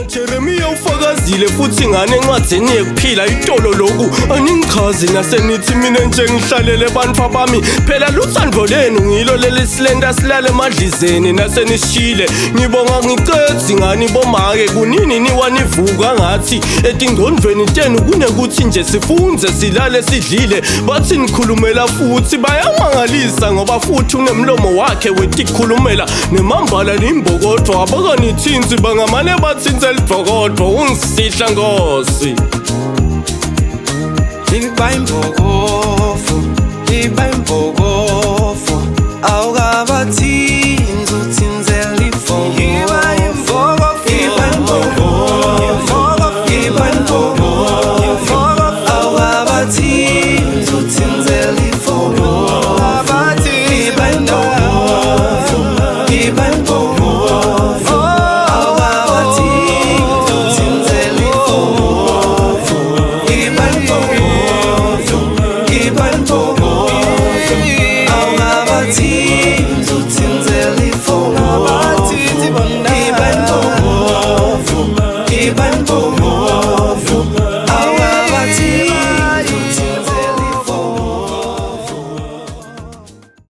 Jeremiya ufakazile futhi ngane encwadzini yekuphila itolo loku aningikhazi nasenithi mina nje ngihlalele bantu abami phela luthando lenu ngilo leli silenda silale emadlizeni nasenishile ngibonga ngicedzi ngani bomake kunini niwanivuka ngathi etingcondweni tenu kunekuthi nje sifunze silale sidlile bathi nikhulumela futhi bayamangalisa ngoba futhi unemlomo wakhe wetikhulumela nemambala nimbokodwa abakanithinzi bangamane bathinze lidvokodwa ungisihla ngosi Iba imbokofu